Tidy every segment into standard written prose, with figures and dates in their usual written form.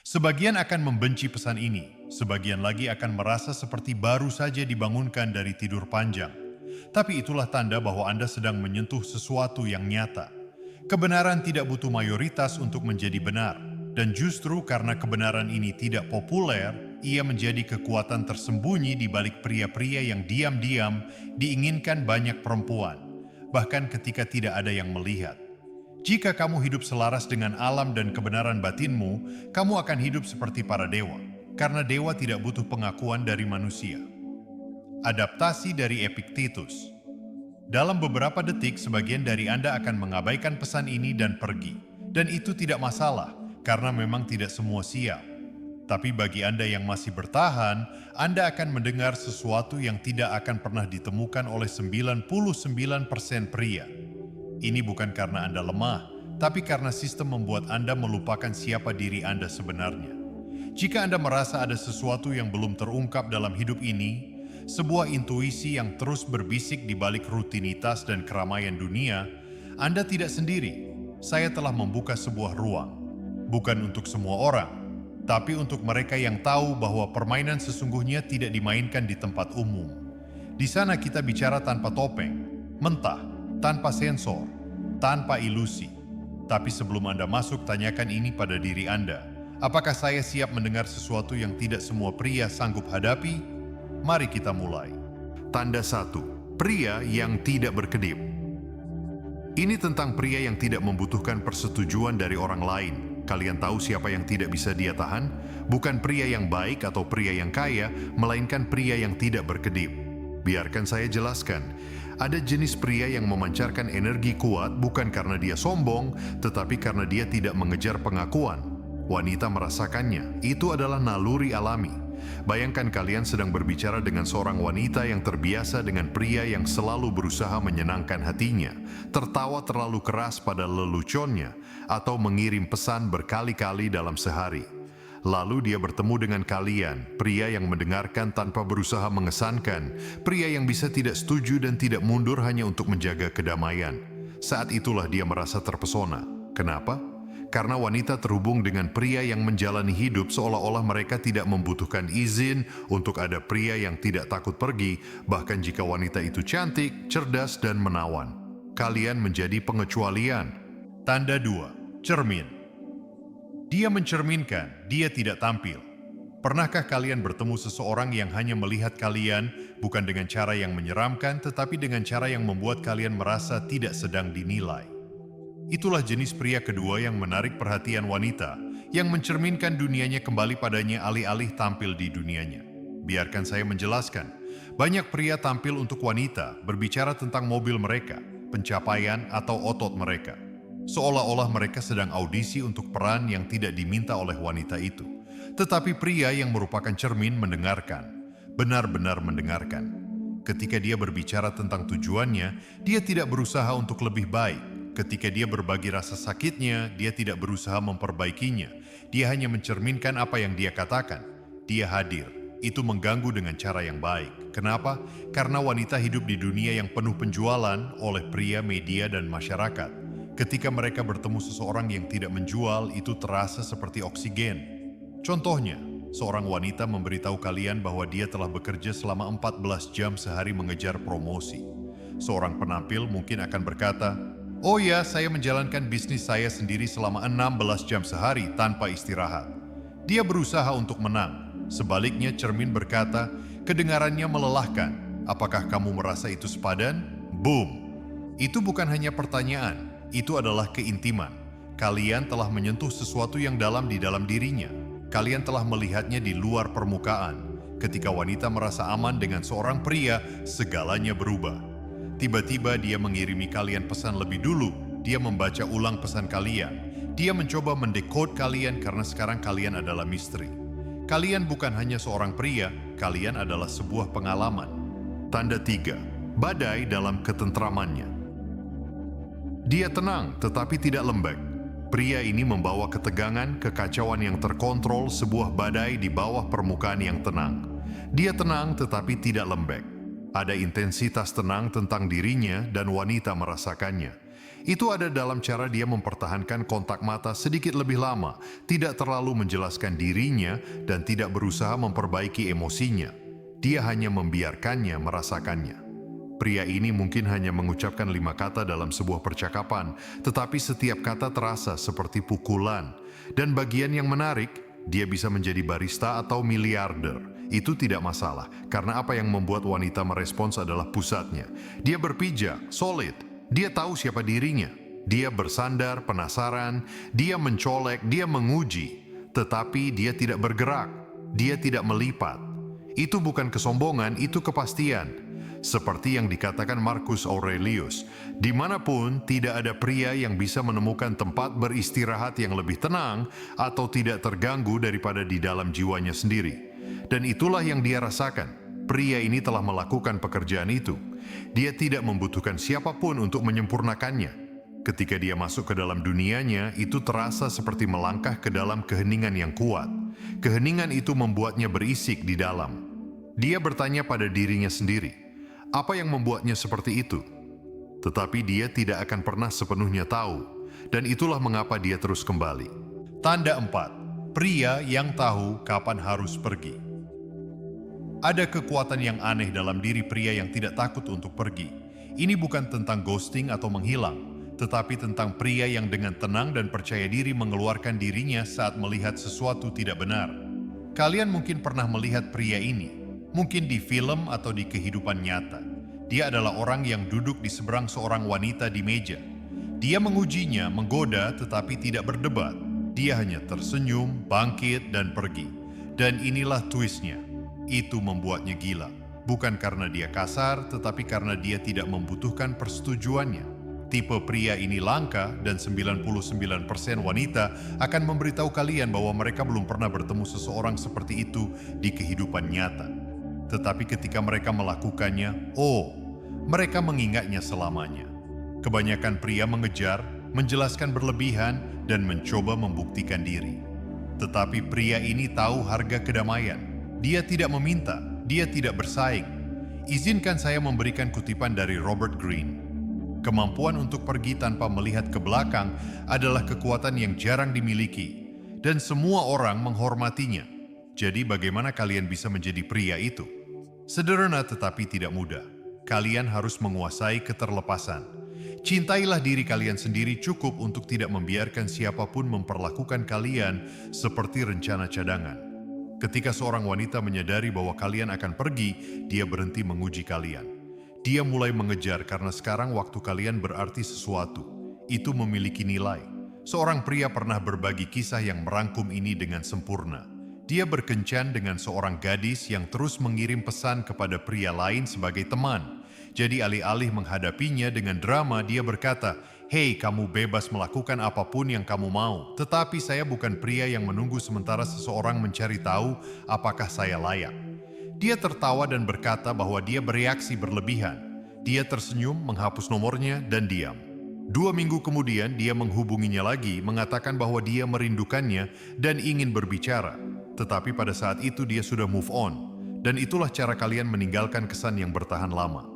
Sebagian akan membenci pesan ini, sebagian lagi akan merasa seperti baru saja dibangunkan dari tidur panjang. Tapi itulah tanda bahwa Anda sedang menyentuh sesuatu yang nyata. Kebenaran tidak butuh mayoritas untuk menjadi benar, dan justru karena kebenaran ini tidak populer, ia menjadi kekuatan tersembunyi di balik pria-pria yang diam-diam diinginkan banyak perempuan, bahkan ketika tidak ada yang melihat. Jika kamu hidup selaras dengan alam dan kebenaran batinmu, kamu akan hidup seperti para dewa, karena dewa tidak butuh pengakuan dari manusia. Adaptasi dari Epictetus. Dalam beberapa detik, sebagian dari Anda akan mengabaikan pesan ini dan pergi. Dan itu tidak masalah, karena memang tidak semua siap. Tapi bagi Anda yang masih bertahan, Anda akan mendengar sesuatu yang tidak akan pernah ditemukan oleh 99% pria. Ini bukan karena Anda lemah, tapi karena sistem membuat Anda melupakan siapa diri Anda sebenarnya. Jika Anda merasa ada sesuatu yang belum terungkap dalam hidup ini, sebuah intuisi yang terus berbisik di balik rutinitas dan keramaian dunia, Anda tidak sendiri. Saya telah membuka sebuah ruang. Bukan untuk semua orang, tapi untuk mereka yang tahu bahwa permainan sesungguhnya tidak dimainkan di tempat umum. Di sana kita bicara tanpa topeng, mentah, tanpa sensor, tanpa ilusi. Tapi sebelum Anda masuk, tanyakan ini pada diri Anda. Apakah saya siap mendengar sesuatu yang tidak semua pria sanggup hadapi? Mari kita mulai. Tanda 1. Pria yang tidak berkedip. Ini tentang pria yang tidak membutuhkan persetujuan dari orang lain. Kalian tahu siapa yang tidak bisa dia tahan? Bukan pria yang baik atau pria yang kaya, melainkan pria yang tidak berkedip. Biarkan saya jelaskan. Ada jenis pria yang memancarkan energi kuat bukan karena dia sombong, tetapi karena dia tidak mengejar pengakuan. Wanita merasakannya. Itu adalah naluri alami. Bayangkan kalian sedang berbicara dengan seorang wanita yang terbiasa dengan pria yang selalu berusaha menyenangkan hatinya, tertawa terlalu keras pada leluconnya, atau mengirim pesan berkali-kali dalam sehari. Lalu dia bertemu dengan kalian, pria yang mendengarkan tanpa berusaha mengesankan, pria yang bisa tidak setuju dan tidak mundur hanya untuk menjaga kedamaian. Saat itulah dia merasa terpesona. Kenapa? Karena wanita terhubung dengan pria yang menjalani hidup seolah-olah mereka tidak membutuhkan izin untuk ada pria yang tidak takut pergi, bahkan jika wanita itu cantik, cerdas, dan menawan. Kalian menjadi pengecualian. Tanda 2. Cermin. Dia mencerminkan, dia tidak tampil. Pernahkah kalian bertemu seseorang yang hanya melihat kalian, bukan dengan cara yang menyeramkan, tetapi dengan cara yang membuat kalian merasa tidak sedang dinilai? Itulah jenis pria kedua yang menarik perhatian wanita, yang mencerminkan dunianya kembali padanya alih-alih tampil di dunianya. Biarkan saya menjelaskan. Banyak pria tampil untuk wanita, berbicara tentang mobil mereka, pencapaian atau otot mereka. Seolah-olah mereka sedang audisi untuk peran yang tidak diminta oleh wanita itu. Tetapi pria yang merupakan cermin mendengarkan, benar-benar mendengarkan. Ketika dia berbicara tentang tujuannya, dia tidak berusaha untuk lebih baik. Ketika dia berbagi rasa sakitnya, dia tidak berusaha memperbaikinya. Dia hanya mencerminkan apa yang dia katakan. Dia hadir. Itu mengganggu dengan cara yang baik. Kenapa? Karena wanita hidup di dunia yang penuh penjualan oleh pria, media, dan masyarakat. Ketika mereka bertemu seseorang yang tidak menjual, itu terasa seperti oksigen. Contohnya, seorang wanita memberitahu kalian bahwa dia telah bekerja selama 14 jam sehari mengejar promosi. Seorang penampil mungkin akan berkata, "Oh ya, saya menjalankan bisnis saya sendiri selama 16 jam sehari tanpa istirahat." Dia berusaha untuk menang. Sebaliknya, cermin berkata, "Kedengarannya melelahkan. Apakah kamu merasa itu sepadan?" Boom! Itu bukan hanya pertanyaan. Itu adalah keintiman. Kalian telah menyentuh sesuatu yang dalam di dalam dirinya. Kalian telah melihatnya di luar permukaan. Ketika wanita merasa aman dengan seorang pria, segalanya berubah. Tiba-tiba dia mengirimi kalian pesan lebih dulu. Dia membaca ulang pesan kalian. Dia mencoba mendekode kalian karena sekarang kalian adalah misteri. Kalian bukan hanya seorang pria, kalian adalah sebuah pengalaman. Tanda 3. Badai dalam ketentramannya. Dia tenang tetapi tidak lembek. Pria ini membawa ketegangan, kekacauan yang terkontrol, sebuah badai di bawah permukaan yang tenang. Dia tenang tetapi tidak lembek. Ada intensitas tenang tentang dirinya dan wanita merasakannya. Itu ada dalam cara dia mempertahankan kontak mata sedikit lebih lama, tidak terlalu menjelaskan dirinya, dan tidak berusaha memperbaiki emosinya. Dia hanya membiarkannya merasakannya. Pria ini mungkin hanya mengucapkan 5 kata dalam sebuah percakapan, tetapi setiap kata terasa seperti pukulan. Dan bagian yang menarik, dia bisa menjadi barista atau miliarder. Itu tidak masalah, karena apa yang membuat wanita merespons adalah pusatnya. Dia berpijak, solid, dia tahu siapa dirinya. Dia bersandar, penasaran, dia mencolek, dia menguji. Tetapi dia tidak bergerak, dia tidak melipat. Itu bukan kesombongan, itu kepastian. Seperti yang dikatakan Marcus Aurelius, dimanapun tidak ada pria yang bisa menemukan tempat beristirahat yang lebih tenang atau tidak terganggu daripada di dalam jiwanya sendiri. Dan itulah yang dia rasakan. Pria ini telah melakukan pekerjaan itu. Dia tidak membutuhkan siapapun untuk menyempurnakannya. Ketika dia masuk ke dalam dunianya, itu terasa seperti melangkah ke dalam keheningan yang kuat. Keheningan itu membuatnya berisik di dalam. Dia bertanya pada dirinya sendiri, apa yang membuatnya seperti itu? Tetapi dia tidak akan pernah sepenuhnya tahu, dan itulah mengapa dia terus kembali. Tanda 4. Pria yang tahu kapan harus pergi. Ada kekuatan yang aneh dalam diri pria yang tidak takut untuk pergi. Ini bukan tentang ghosting atau menghilang, tetapi tentang pria yang dengan tenang dan percaya diri mengeluarkan dirinya saat melihat sesuatu tidak benar. Kalian mungkin pernah melihat pria ini, mungkin di film atau di kehidupan nyata. Dia adalah orang yang duduk di seberang seorang wanita di meja. Dia mengujinya, menggoda, tetapi tidak berdebat. Dia hanya tersenyum, bangkit, dan pergi. Dan inilah twistnya. Itu membuatnya gila. Bukan karena dia kasar, tetapi karena dia tidak membutuhkan persetujuannya. Tipe pria ini langka, dan 99% wanita akan memberitahu kalian bahwa mereka belum pernah bertemu seseorang seperti itu di kehidupan nyata. Tetapi ketika mereka melakukannya, mereka mengingatnya selamanya. Kebanyakan pria mengejar, menjelaskan berlebihan, dan mencoba membuktikan diri. Tetapi pria ini tahu harga kedamaian. Dia tidak meminta, dia tidak bersaing. Izinkan saya memberikan kutipan dari Robert Greene. Kemampuan untuk pergi tanpa melihat ke belakang adalah kekuatan yang jarang dimiliki, dan semua orang menghormatinya. Jadi bagaimana kalian bisa menjadi pria itu? Sederhana tetapi tidak mudah. Kalian harus menguasai keterlepasan. Cintailah diri kalian sendiri cukup untuk tidak membiarkan siapapun memperlakukan kalian seperti rencana cadangan. Ketika seorang wanita menyadari bahwa kalian akan pergi, dia berhenti menguji kalian. Dia mulai mengejar karena sekarang waktu kalian berarti sesuatu. Itu memiliki nilai. Seorang pria pernah berbagi kisah yang merangkum ini dengan sempurna. Dia berkencan dengan seorang gadis yang terus mengirim pesan kepada pria lain sebagai teman. Jadi alih-alih menghadapinya dengan drama, dia berkata, "Hei, kamu bebas melakukan apapun yang kamu mau. Tetapi saya bukan pria yang menunggu sementara seseorang mencari tahu apakah saya layak." Dia tertawa dan berkata bahwa dia bereaksi berlebihan. Dia tersenyum, menghapus nomornya, dan diam. 2 minggu kemudian, dia menghubunginya lagi, mengatakan bahwa dia merindukannya dan ingin berbicara. Tetapi pada saat itu dia sudah move on. Dan itulah cara kalian meninggalkan kesan yang bertahan lama.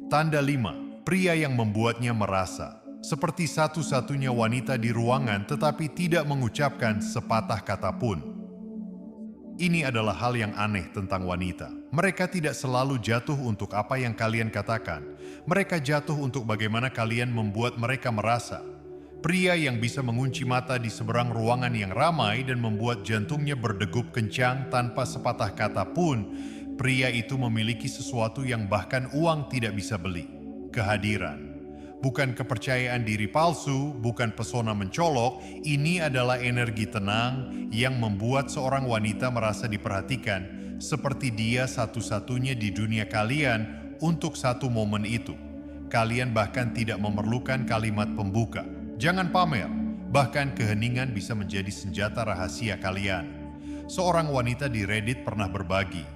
Tanda 5. Pria yang membuatnya merasa seperti satu-satunya wanita di ruangan tetapi tidak mengucapkan sepatah kata pun. Ini adalah hal yang aneh tentang wanita. Mereka tidak selalu jatuh untuk apa yang kalian katakan. Mereka jatuh untuk bagaimana kalian membuat mereka merasa. Pria yang bisa mengunci mata di seberang ruangan yang ramai dan membuat jantungnya berdegup kencang tanpa sepatah kata pun, pria itu memiliki sesuatu yang bahkan uang tidak bisa beli. Kehadiran. Bukan kepercayaan diri palsu, bukan pesona mencolok, ini adalah energi tenang yang membuat seorang wanita merasa diperhatikan, seperti dia satu-satunya di dunia kalian untuk satu momen itu. Kalian bahkan tidak memerlukan kalimat pembuka. Jangan pamer, bahkan keheningan bisa menjadi senjata rahasia kalian. Seorang wanita di Reddit pernah berbagi.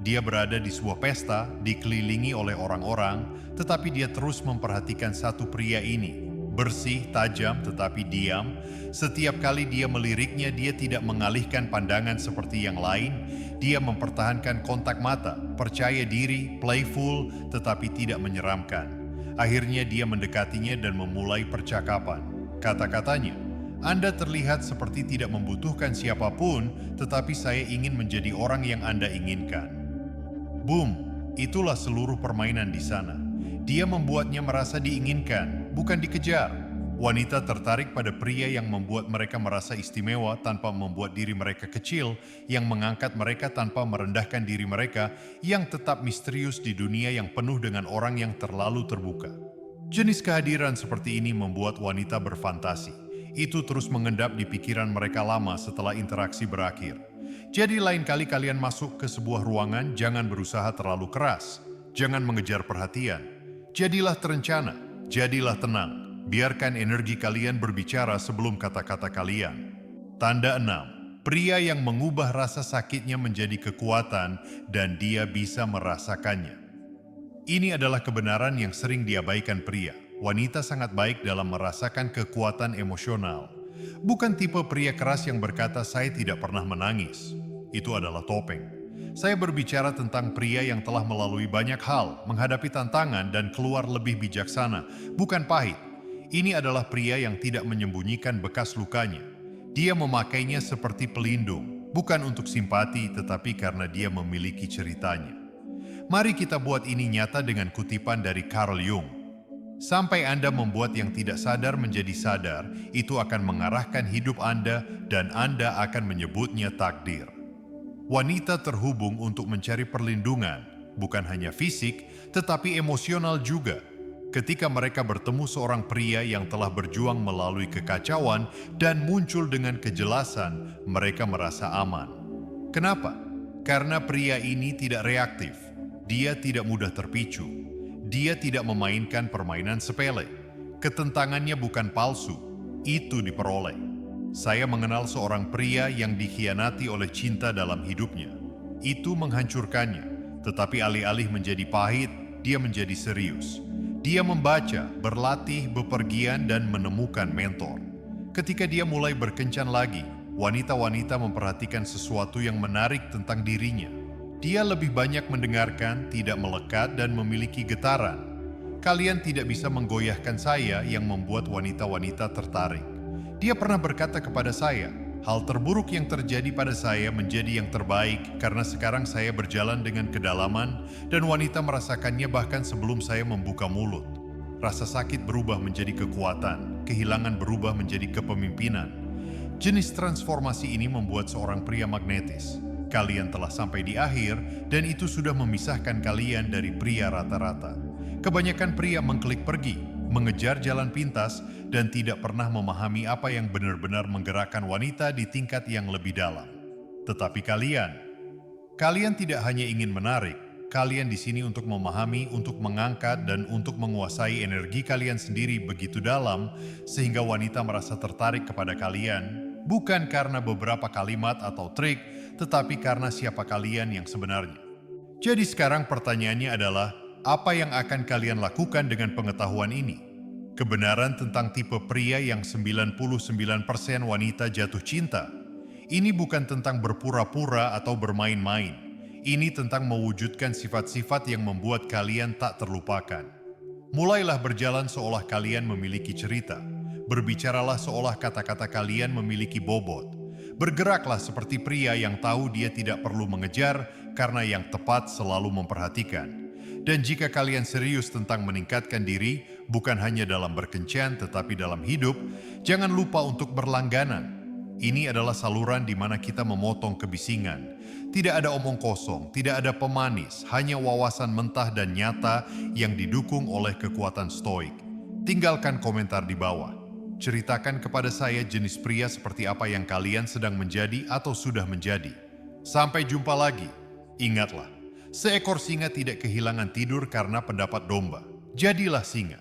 Dia berada di sebuah pesta, dikelilingi oleh orang-orang, tetapi dia terus memperhatikan satu pria ini. Bersih, tajam, tetapi diam. Setiap kali dia meliriknya, dia tidak mengalihkan pandangan seperti yang lain. Dia mempertahankan kontak mata, percaya diri, playful, tetapi tidak menyeramkan. Akhirnya dia mendekatinya dan memulai percakapan. Kata-katanya, "Anda terlihat seperti tidak membutuhkan siapapun, tetapi saya ingin menjadi orang yang Anda inginkan." Boom, itulah seluruh permainan di sana. Dia membuatnya merasa diinginkan, bukan dikejar. Wanita tertarik pada pria yang membuat mereka merasa istimewa tanpa membuat diri mereka kecil, yang mengangkat mereka tanpa merendahkan diri mereka, yang tetap misterius di dunia yang penuh dengan orang yang terlalu terbuka. Jenis kehadiran seperti ini membuat wanita berfantasi. Itu terus mengendap di pikiran mereka lama setelah interaksi berakhir. Jadi lain kali kalian masuk ke sebuah ruangan, jangan berusaha terlalu keras. Jangan mengejar perhatian. Jadilah terencana, jadilah tenang. Biarkan energi kalian berbicara sebelum kata-kata kalian. Tanda 6. Pria yang mengubah rasa sakitnya menjadi kekuatan dan dia bisa merasakannya. Ini adalah kebenaran yang sering diabaikan pria. Wanita sangat baik dalam merasakan kekuatan emosional. Bukan tipe pria keras yang berkata, "Saya tidak pernah menangis." Itu adalah topeng. Saya berbicara tentang pria yang telah melalui banyak hal, menghadapi tantangan dan keluar lebih bijaksana, bukan pahit. Ini adalah pria yang tidak menyembunyikan bekas lukanya. Dia memakainya seperti pelindung, bukan untuk simpati, tetapi karena dia memiliki ceritanya. Mari kita buat ini nyata dengan kutipan dari Carl Jung. Sampai Anda membuat yang tidak sadar menjadi sadar, itu akan mengarahkan hidup Anda dan Anda akan menyebutnya takdir. Wanita terhubung untuk mencari perlindungan, bukan hanya fisik, tetapi emosional juga. Ketika mereka bertemu seorang pria yang telah berjuang melalui kekacauan dan muncul dengan kejelasan, mereka merasa aman. Kenapa? Karena pria ini tidak reaktif. Dia tidak mudah terpicu. Dia tidak memainkan permainan sepele. Ketentangannya bukan palsu. Itu diperoleh. Saya mengenal seorang pria yang dikhianati oleh cinta dalam hidupnya. Itu menghancurkannya. Tetapi alih-alih menjadi pahit, dia menjadi serius. Dia membaca, berlatih, bepergian, dan menemukan mentor. Ketika dia mulai berkencan lagi, wanita-wanita memperhatikan sesuatu yang menarik tentang dirinya. Dia lebih banyak mendengarkan, tidak melekat, dan memiliki getaran. Kalian tidak bisa menggoyahkan saya yang membuat wanita-wanita tertarik. Dia pernah berkata kepada saya, "Hal terburuk yang terjadi pada saya menjadi yang terbaik karena sekarang saya berjalan dengan kedalaman dan wanita merasakannya bahkan sebelum saya membuka mulut." Rasa sakit berubah menjadi kekuatan, kehilangan berubah menjadi kepemimpinan. Jenis transformasi ini membuat seorang pria magnetis. Kalian telah sampai di akhir dan itu sudah memisahkan kalian dari pria rata-rata. Kebanyakan pria mengklik pergi, mengejar jalan pintas, dan tidak pernah memahami apa yang benar-benar menggerakkan wanita di tingkat yang lebih dalam. Tetapi kalian tidak hanya ingin menarik, kalian di sini untuk memahami, untuk mengangkat, dan untuk menguasai energi kalian sendiri begitu dalam, sehingga wanita merasa tertarik kepada kalian, bukan karena beberapa kalimat atau trik, tetapi karena siapa kalian yang sebenarnya. Jadi sekarang pertanyaannya adalah, apa yang akan kalian lakukan dengan pengetahuan ini? Kebenaran tentang tipe pria yang 99% wanita jatuh cinta. Ini bukan tentang berpura-pura atau bermain-main. Ini tentang mewujudkan sifat-sifat yang membuat kalian tak terlupakan. Mulailah berjalan seolah kalian memiliki cerita. Berbicaralah seolah kata-kata kalian memiliki bobot. Bergeraklah seperti pria yang tahu dia tidak perlu mengejar karena yang tepat selalu memperhatikan. Dan jika kalian serius tentang meningkatkan diri, bukan hanya dalam berkencan tetapi dalam hidup, jangan lupa untuk berlangganan. Ini adalah saluran di mana kita memotong kebisingan. Tidak ada omong kosong, tidak ada pemanis, hanya wawasan mentah dan nyata yang didukung oleh kekuatan stoik. Tinggalkan komentar di bawah. Ceritakan kepada saya jenis pria seperti apa yang kalian sedang menjadi atau sudah menjadi. Sampai jumpa lagi. Ingatlah, seekor singa tidak kehilangan tidur karena pendapat domba. Jadilah singa.